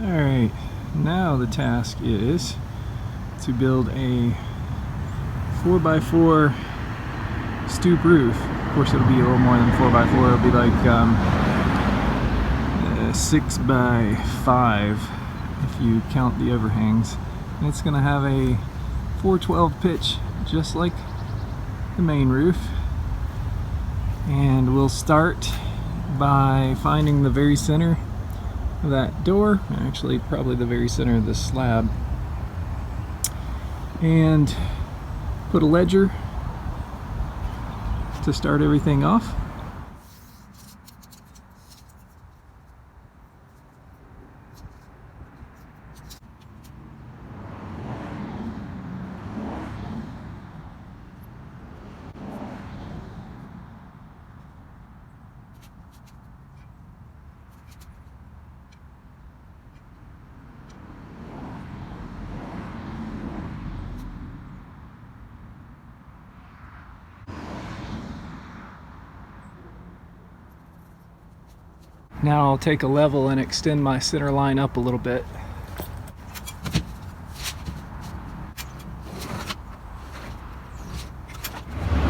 Alright, now the task is to build a 4x4 stoop roof. Of course it'll be a little more than 4x4, it'll be like 6x5 if you count the overhangs. And it's going to have a 412 pitch just like the main roof. And we'll start by finding the very center of that door, actually probably the very center of the slab, and put a ledger to start everything off. Now I'll take a level and extend my center line up a little bit.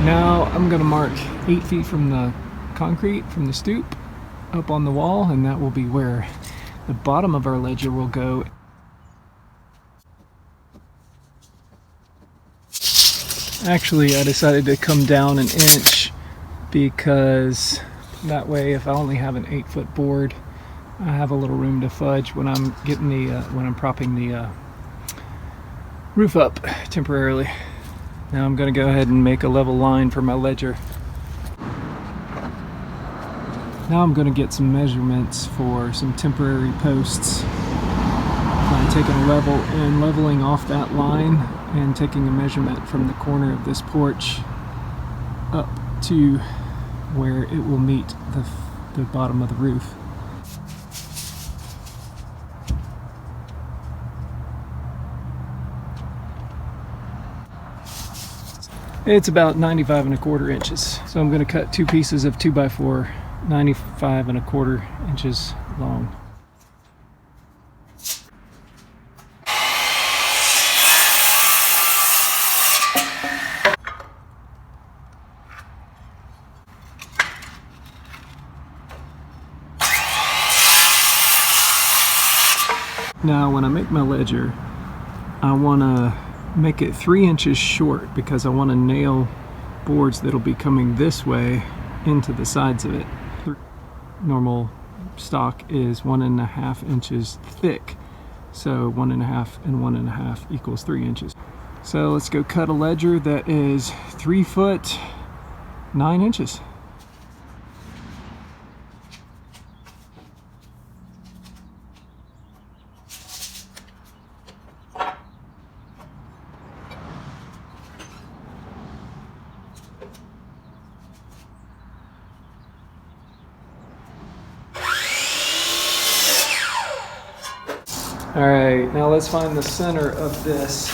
Now I'm going to mark 8 feet from the concrete, from the stoop, up on the wall, and that will be where the bottom of our ledger will go. Actually, I decided to come down an inch because that way, if I only have an 8-foot board, I have a little room to fudge when I'm getting the when I'm propping the roof up temporarily. Now I'm going to go ahead and make a level line for my ledger. Now I'm going to get some measurements for some temporary posts. I'm taking a level and leveling off that line and taking a measurement from the corner of this porch up to where it will meet the bottom of the roof. It's about 95 1/4 inches. So I'm going to cut 2 pieces of 2x4, 95 1/4 inches long. Now when I make my ledger, I want to make it 3 inches short because I want to nail boards that'll be coming this way into the sides of it. Normal stock is 1.5 inches thick, so 1.5 and 1.5 equals 3 inches. So let's go cut a ledger that is 3 foot 9 inches. Alright, now let's find the center of this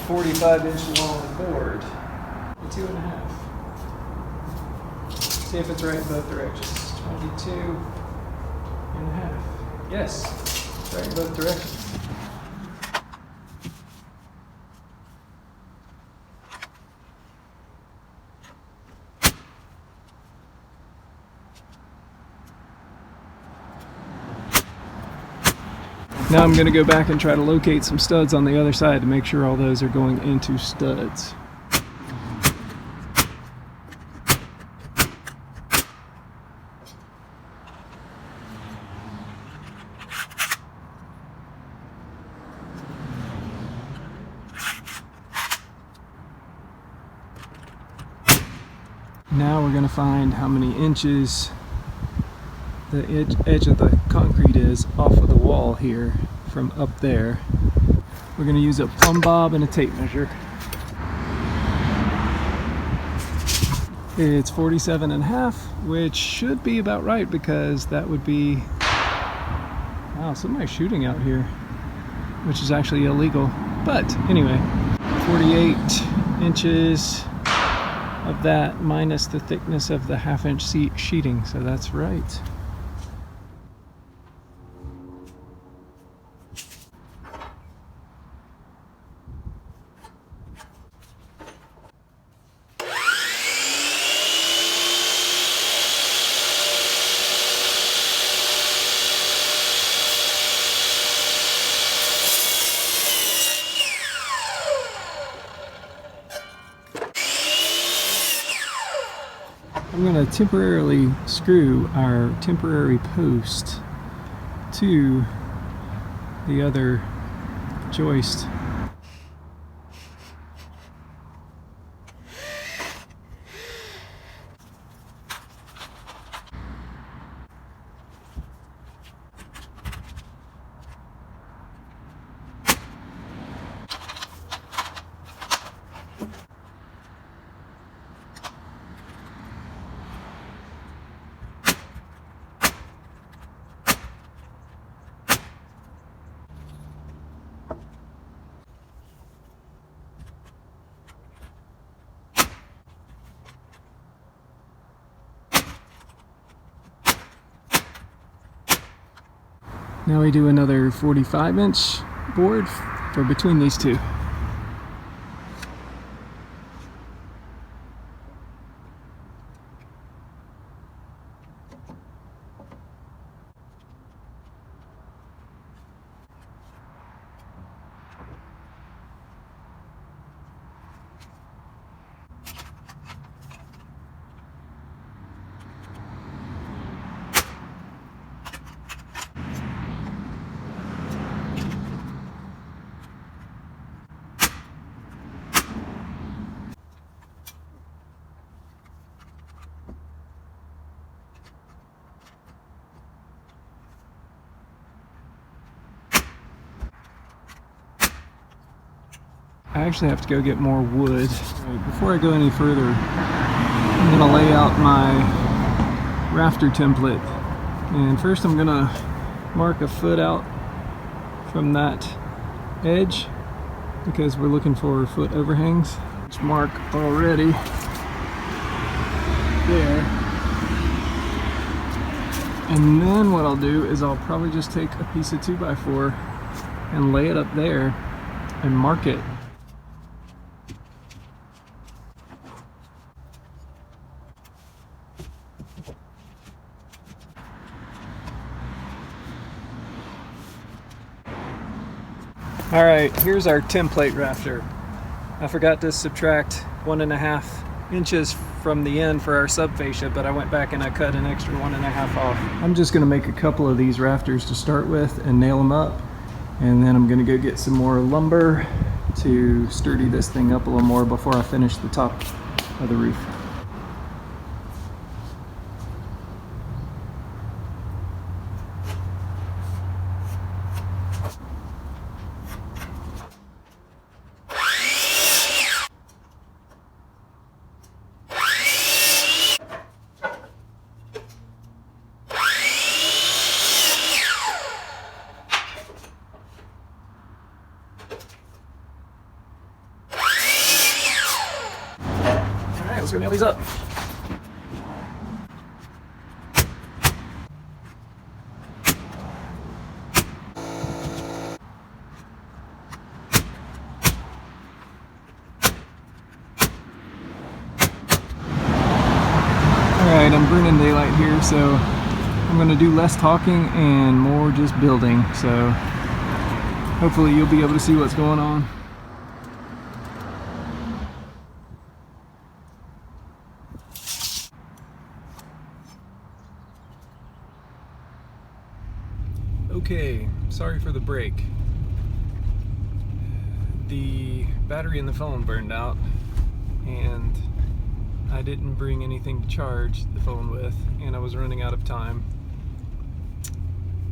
45-inch long board. 2.5. See if it's right in both directions. 22.5. Yes, it's right in both directions. Now I'm going to go back and try to locate some studs on the other side to make sure all those are going into studs. Now we're going to find how many inches the edge of the concrete is off of the wall here from up there. We're going to use a plumb bob and a tape measure. It's 47.5, which should be about right because that would be, wow, somebody's shooting out here, which is actually illegal. But anyway, 48 inches of that minus the thickness of the 1/2 inch sheeting, so that's right. I'm going to temporarily screw our temporary post to the other joist. Now we do another 45-inch board for between these two. I actually have to go get more wood. Right, before I go any further, I'm going to lay out my rafter template. And first I'm going to mark a foot out from that edge because we're looking for foot overhangs. It's marked already there. And then what I'll do is I'll probably just take a piece of 2x4 and lay it up there and mark it. Alright, here's our template rafter. I forgot to subtract 1.5 inches from the end for our subfascia, but I went back and I cut an extra 1.5 off. I'm just going to make a couple of these rafters to start with and nail them up, and then I'm going to go get some more lumber to sturdy this thing up a little more before I finish the top of the roof. Let's go nail these up. Alright, I'm burning daylight here, so I'm going to do less talking and more just building. So hopefully you'll be able to see what's going on. Okay, sorry for the break. The battery in the phone burned out and I didn't bring anything to charge the phone with, and I was running out of time.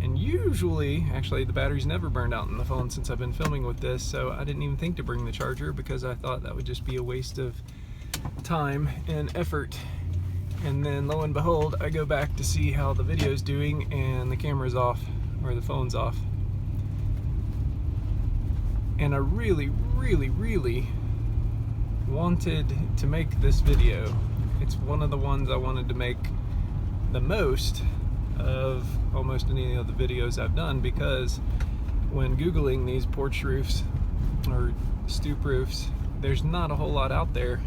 And usually, actually the battery's never burned out in the phone since I've been filming with this, so I didn't even think to bring the charger because I thought that would just be a waste of time and effort. And then lo and behold, I go back to see how the video's doing and the camera's off, or the phone's off. And I really wanted to make this video. It's one of the ones I wanted to make the most of almost any of the videos I've done, because when Googling these porch roofs or stoop roofs, there's not a whole lot out there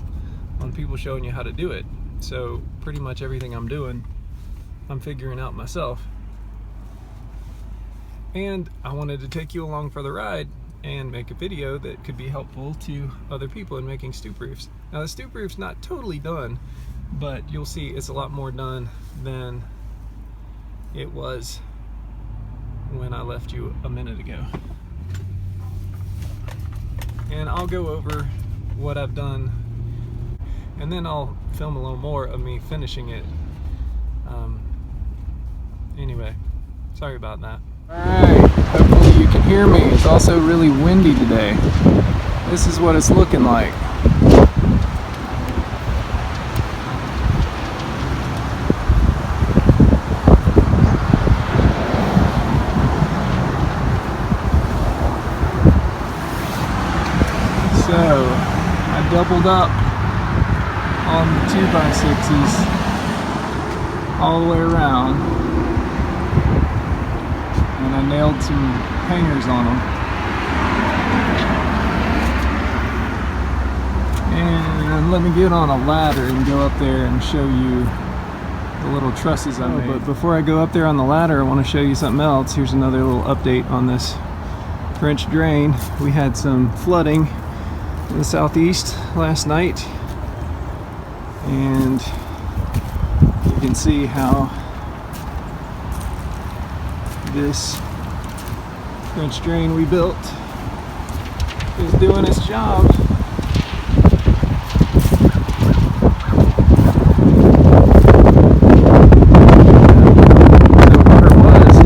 on people showing you how to do it. So pretty much everything I'm doing, I'm figuring out myself. And I wanted to take you along for the ride and make a video that could be helpful to other people in making stoop roofs. Now the stoop roof's not totally done. but you'll see it's a lot more done than it was when I left you a minute ago. And I'll go over what I've done, and then I'll film a little more of me finishing it. Anyway, sorry about that. Alright, hopefully you can hear me. It's also really windy today. This is what it's looking like. So, I doubled up on the 2x6s all the way around, and I nailed some hangers on them. And let me get on a ladder and go up there and show you the little trusses I made. But before I go up there on the ladder, I want to show you something else. Here's another little update on this French drain. We had some flooding in the southeast last night, and you can see how this French drain we built is doing its job. The water was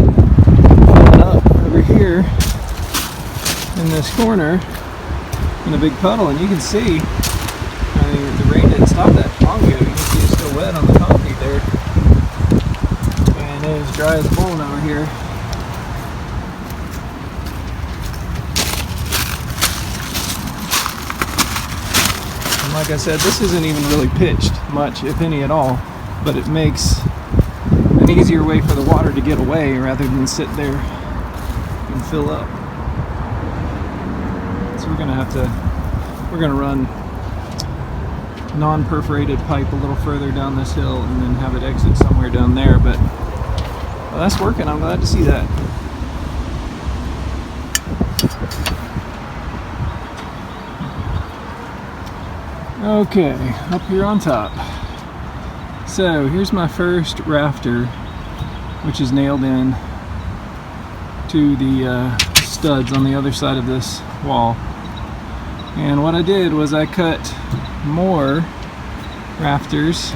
filling up over here in this corner in a big puddle, and you can see, I mean, the rain didn't stop that long ago. You can see it's still wet on the concrete there, and it is dry as a bone over here. And like I said, this isn't even really pitched much, if any at all, but it makes an easier way for the water to get away rather than sit there and fill up. So we're gonna run non-perforated pipe a little further down this hill and then have it exit somewhere down there. But well, that's working. I'm glad to see that. Okay, up here on top. So here's my first rafter, which is nailed in to the studs on the other side of this wall. And what I did was I cut more rafters,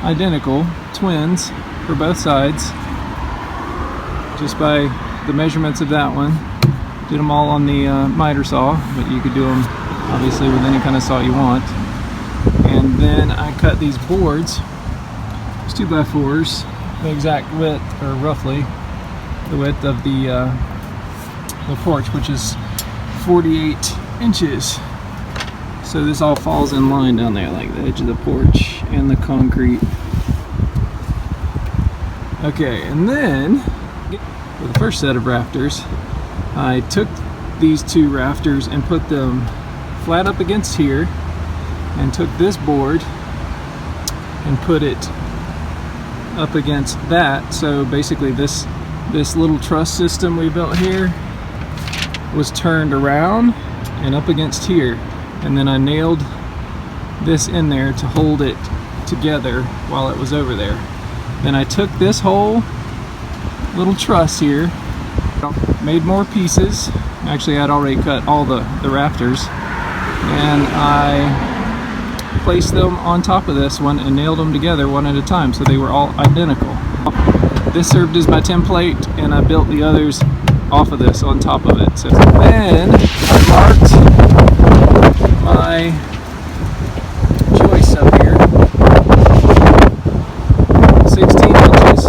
identical, twins, for both sides, just by the measurements of that one. Did them all on the miter saw, but you could do them obviously with any kind of saw you want. And then I cut these boards, it's 2x4s, the exact width, or roughly the width of the porch, which is 48 inches. So this all falls in line down there, like the edge of the porch and the concrete. Okay, and then for the first set of rafters, I took these two rafters and put them flat up against here, and took this board and put it up against that. So basically this little truss system we built here was turned around and up against here, and then I nailed this in there to hold it together while it was over there. Then I took this whole little truss here, made more pieces. Actually, I'd already cut all the rafters, and I placed them on top of this one and nailed them together one at a time, so they were all identical. This served as my template, and I built the others off of this on top of it. So then I marked my joists up here, 16 inches.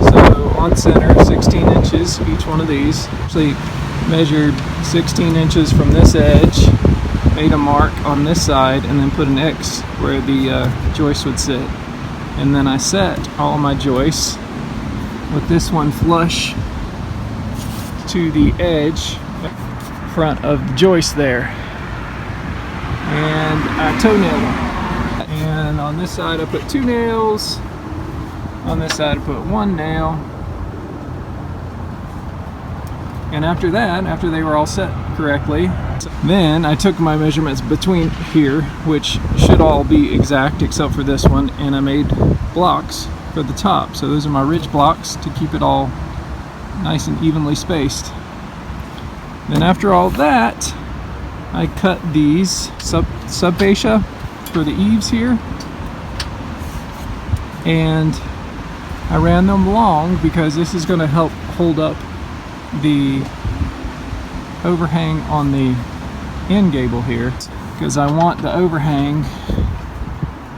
So on center, 16 inches each one of these. Actually measured 16 inches from this edge, made a mark on this side, and then put an X where the joist would sit. And then I set all my joists with this one flush to the edge front of the joist there, and I toe nailed them. And on this side I put 2 nails, on this side I put 1 nail, and after that, after they were all set correctly, Then I took my measurements between here, which should all be exact except for this one, and I made blocks for the top. So those are my ridge blocks to keep it all nice and evenly spaced. Then after all that, I cut these sub fascia for the eaves here, and I ran them long because this is going to help hold up the overhang on the end gable here, because I want the overhang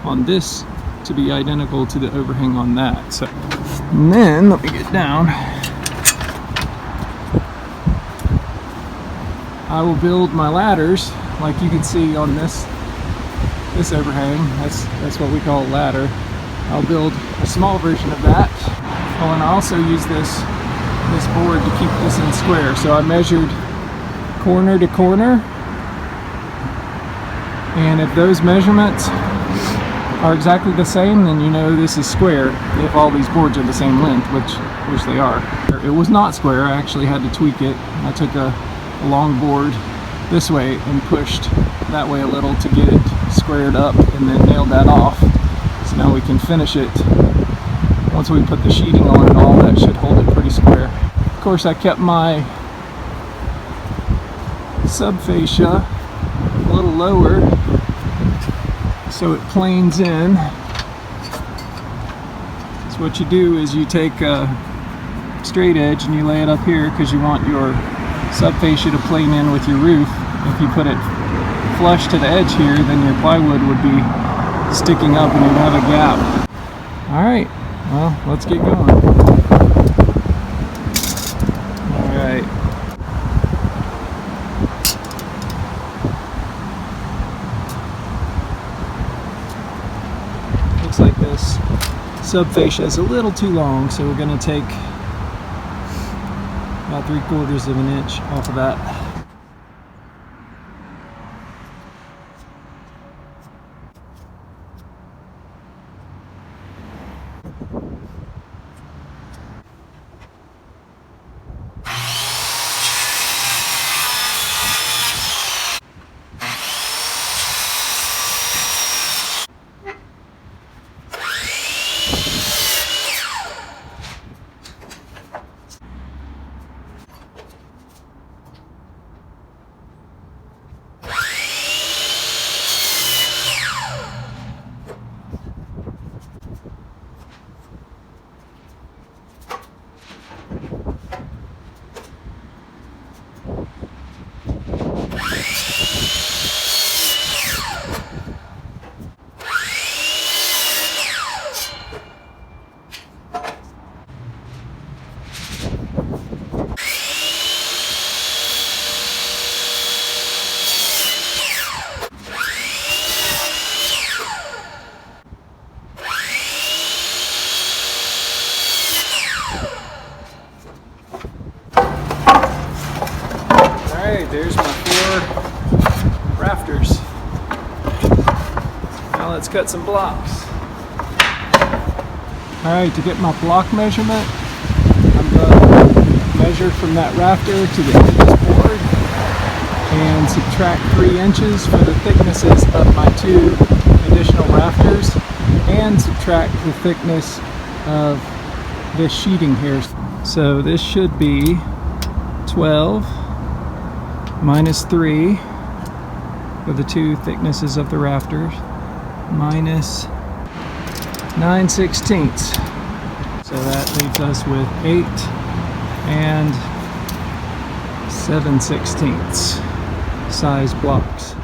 on this to be identical to the overhang on that. So, and then let me get down. I will build my ladders like you can see on this overhang. That's what we call a ladder. I'll build a small version of that. Oh, and I also use this board to keep this in square. So I measured corner to corner, and if those measurements are exactly the same, then you know this is square if all these boards are the same length, which they are. It was not square. I actually had to tweak it. I took a long board this way and pushed that way a little to get it squared up, and then nailed that off. So now we can finish it. Once we put the sheeting on and all, that should hold it pretty square. Of course, I kept my sub fascia a little lower so it planes in. So what you do is you take a straight edge and you lay it up here because you want your sub fascia to plane in with your roof. If you put it flush to the edge here, then your plywood would be sticking up and you'd have a gap. Alright, well, let's get going. Alright. Looks like this sub fascia is a little too long, so we're going to take about 3/4 of an inch off of that. There's my 4 rafters. Now let's cut some blocks. Alright, to get my block measurement, I'm going to measure from that rafter to the end of this board and subtract 3 inches for the thicknesses of my 2 additional rafters, and subtract the thickness of this sheeting here. So this should be 12 minus 3 for the 2 thicknesses of the rafters, minus 9/16. So that leaves us with 8 and 7/16 size blocks.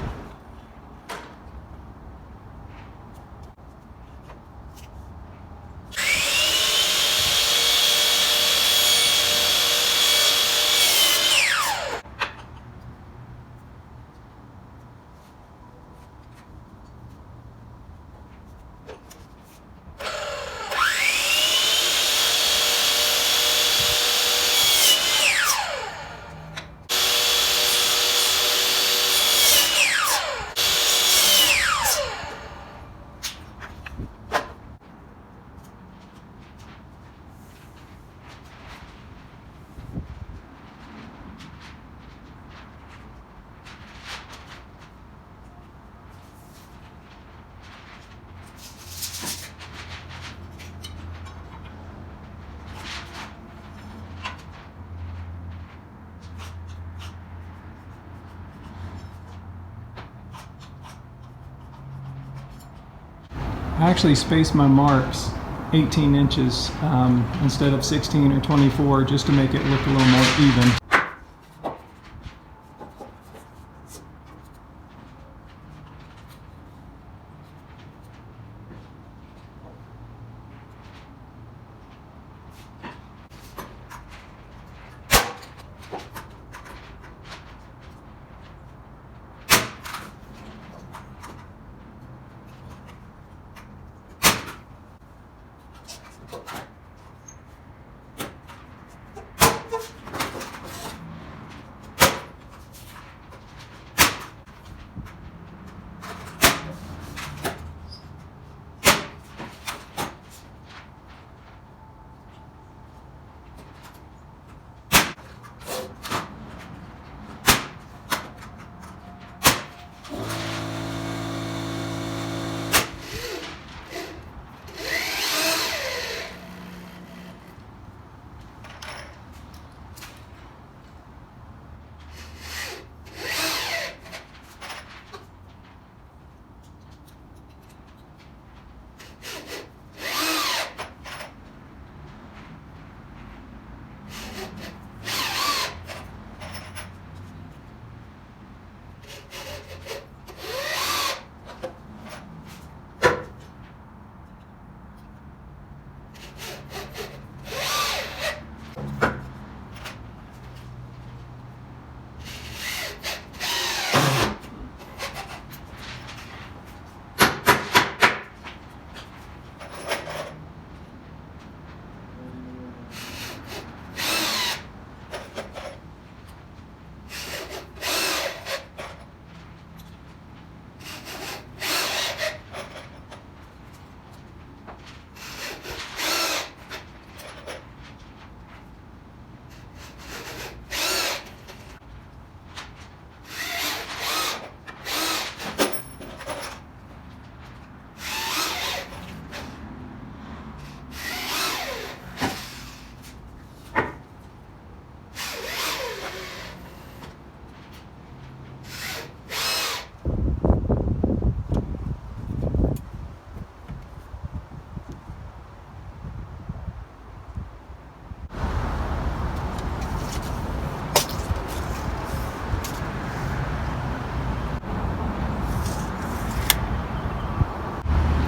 I actually spaced my marks 18 inches instead of 16 or 24 just to make it look a little more even.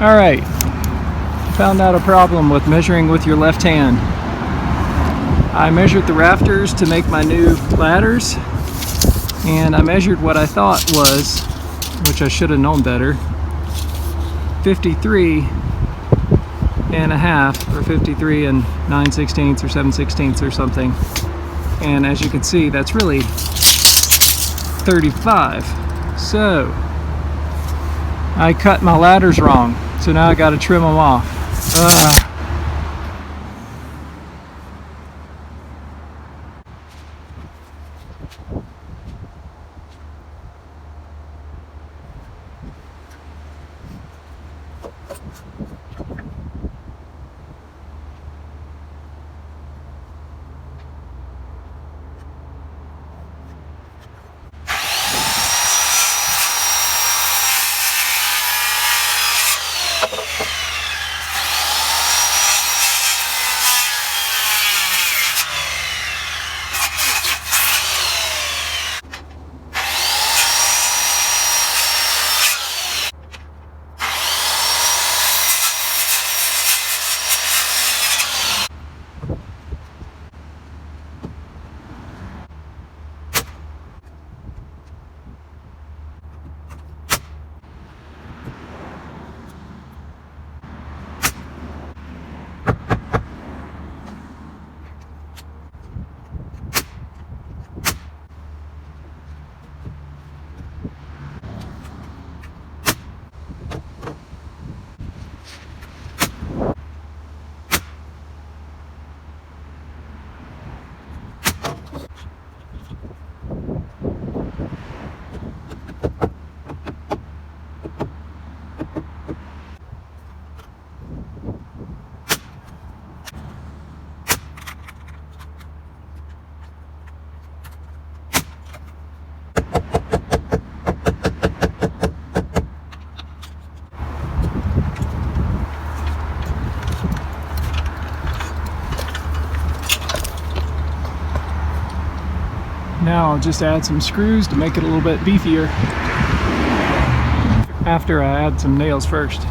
All right, found out a problem with measuring with your left hand. I measured the rafters to make my new ladders, and I measured what I thought was, which I should have known better, 53 and a half, or 53 and 9/16 or 7/16 or something. And as you can see, that's really 35. So I cut my ladders wrong. So now I got to trim them off. Now I'll just add some screws to make it a little bit beefier after I add some nails first.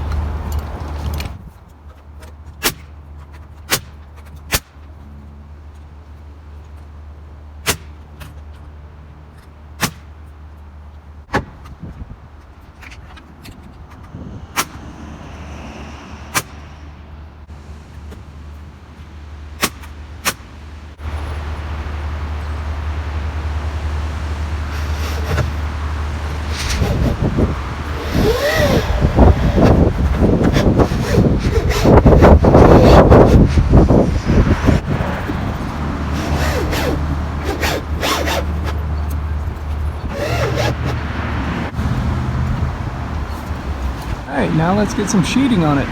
Alright, now let's get some sheeting on it.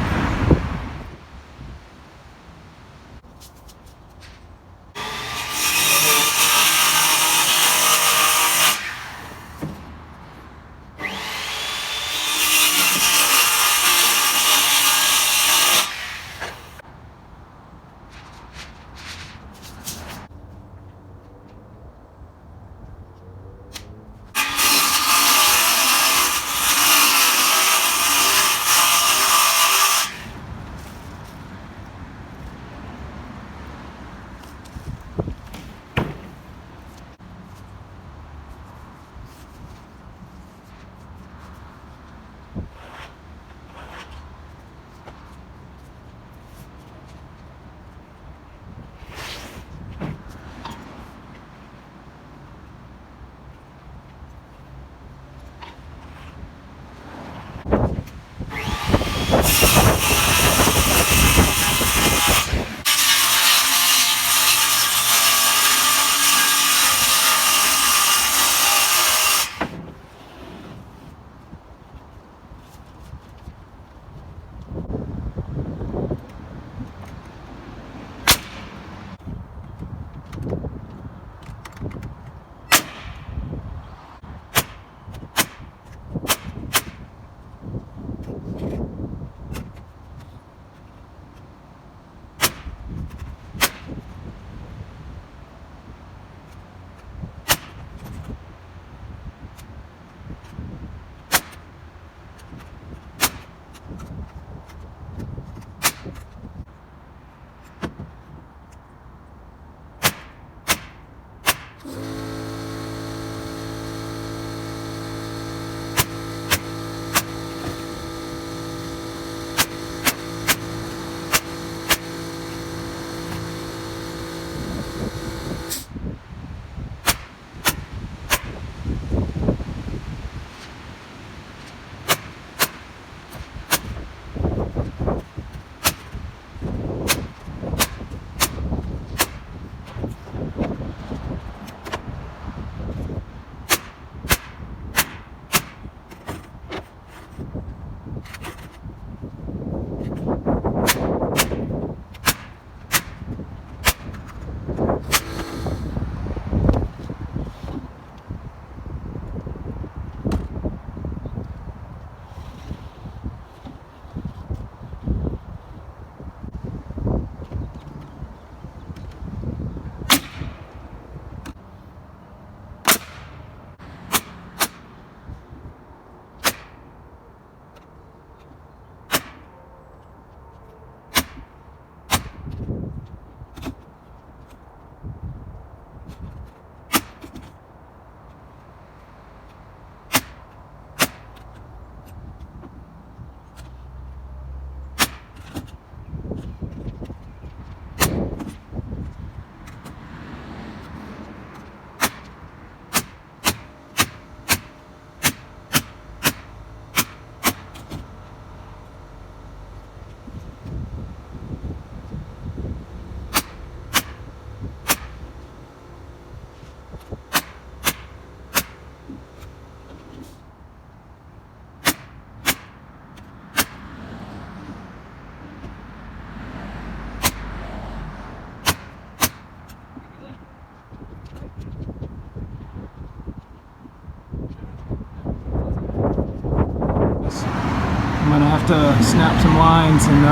I'm gonna have to snap some lines, and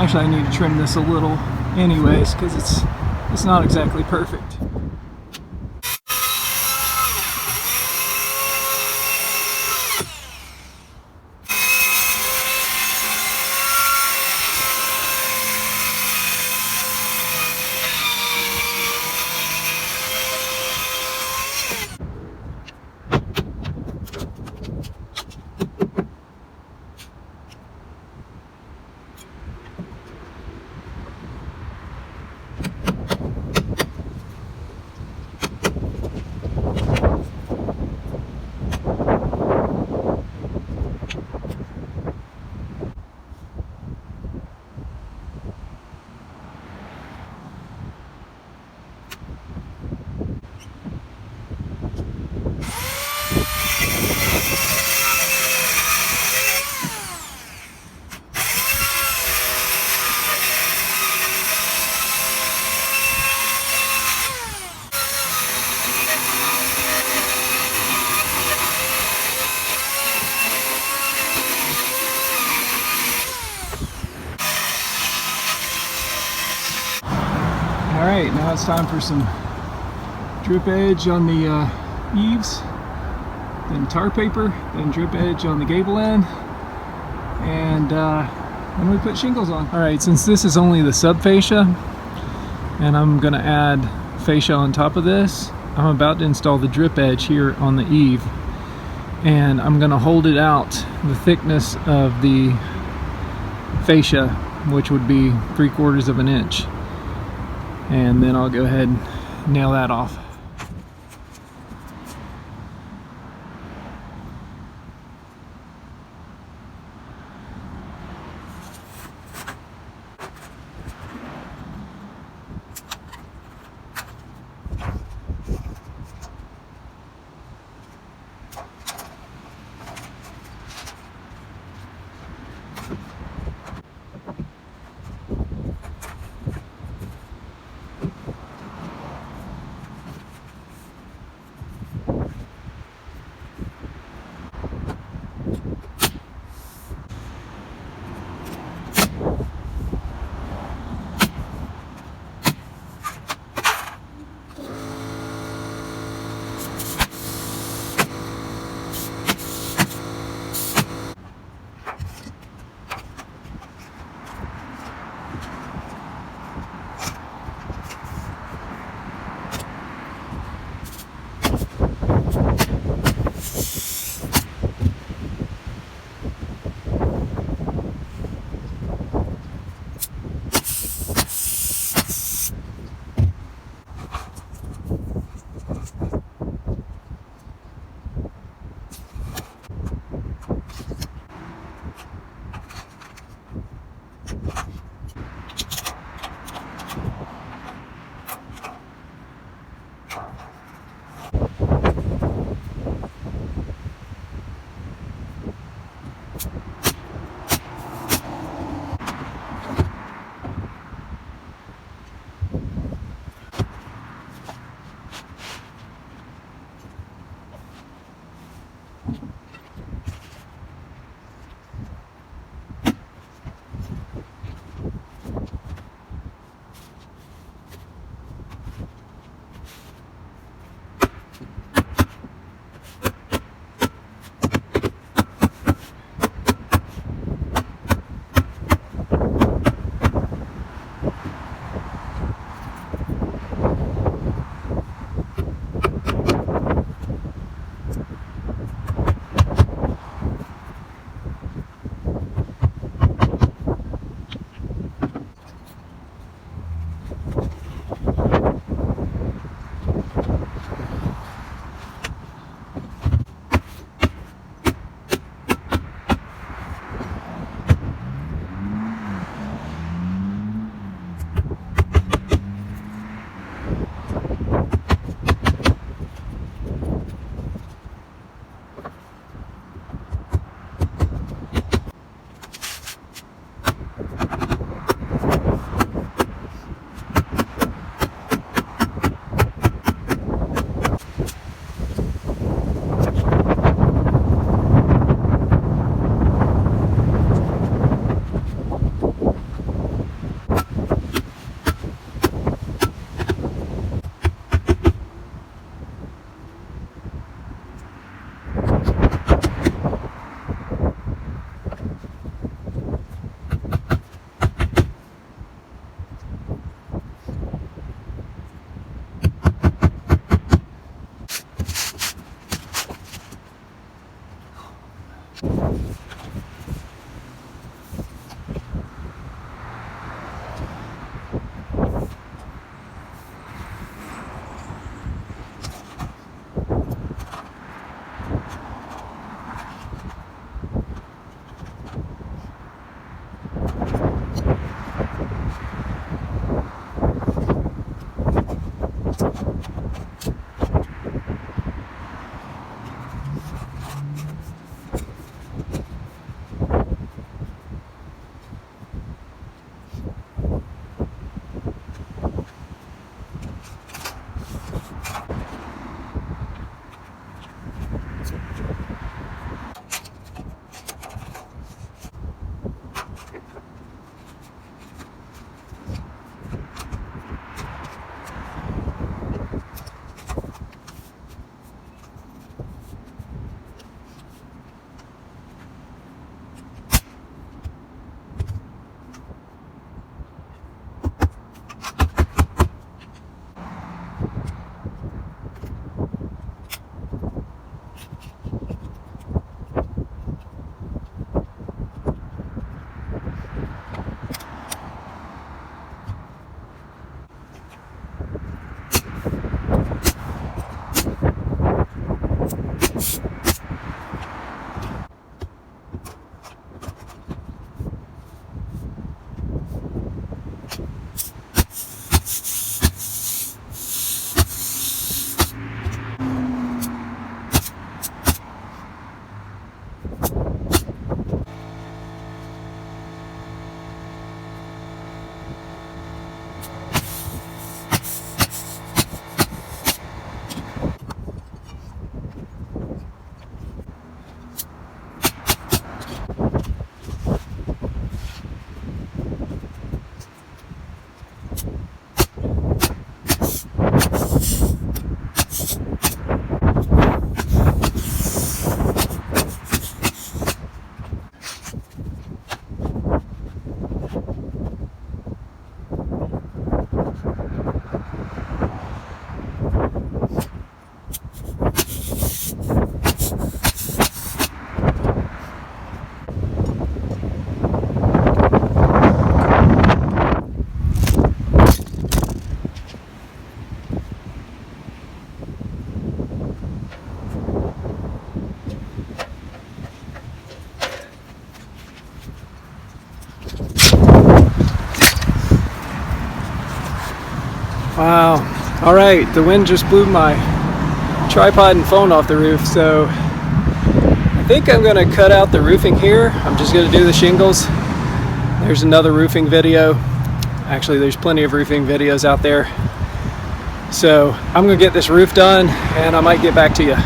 actually I need to trim this a little anyways because it's not exactly perfect. All right, now it's time for some drip edge on the eaves, then tar paper, then drip edge on the gable end, and then we put shingles on. All right, since this is only the sub fascia, and I'm gonna add fascia on top of this, I'm about to install the drip edge here on the eave, and I'm gonna hold it out the thickness of the fascia, which would be 3/4 of an inch, and then I'll go ahead and nail that off. Wow. All right, the wind just blew my tripod and phone off the roof, so I think I'm gonna cut out the roofing here. I'm just gonna do the shingles. There's another roofing video. Actually, there's plenty of roofing videos out there. So I'm gonna get this roof done and I might get back to you.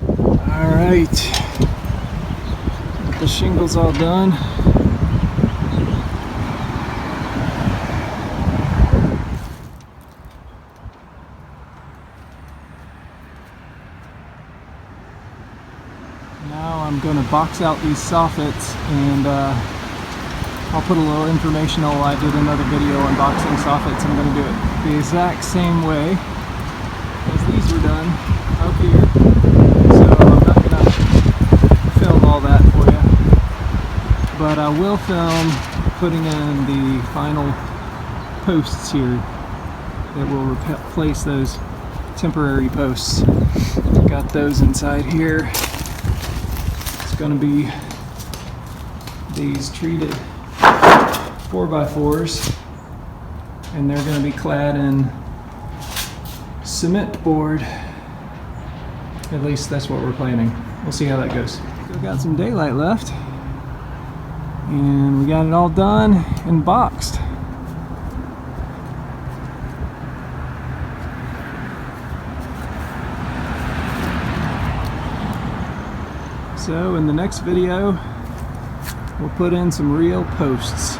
All right, the shingles all done. Now I'm going to box out these soffits, and I'll put a little informational. I did another video on boxing soffits. I'm going to do it the exact same way as these were done up here. So I'm not going to film all that for you, but I will film putting in the final posts here that will replace those temporary posts. Got those inside here. It's going to be these treated 4x4s, and they're going to be clad in cement board. At least that's what we're planning. We'll see how that goes. Still got some daylight left, and we got it all done and boxed. So in the next video, we'll put in some real posts.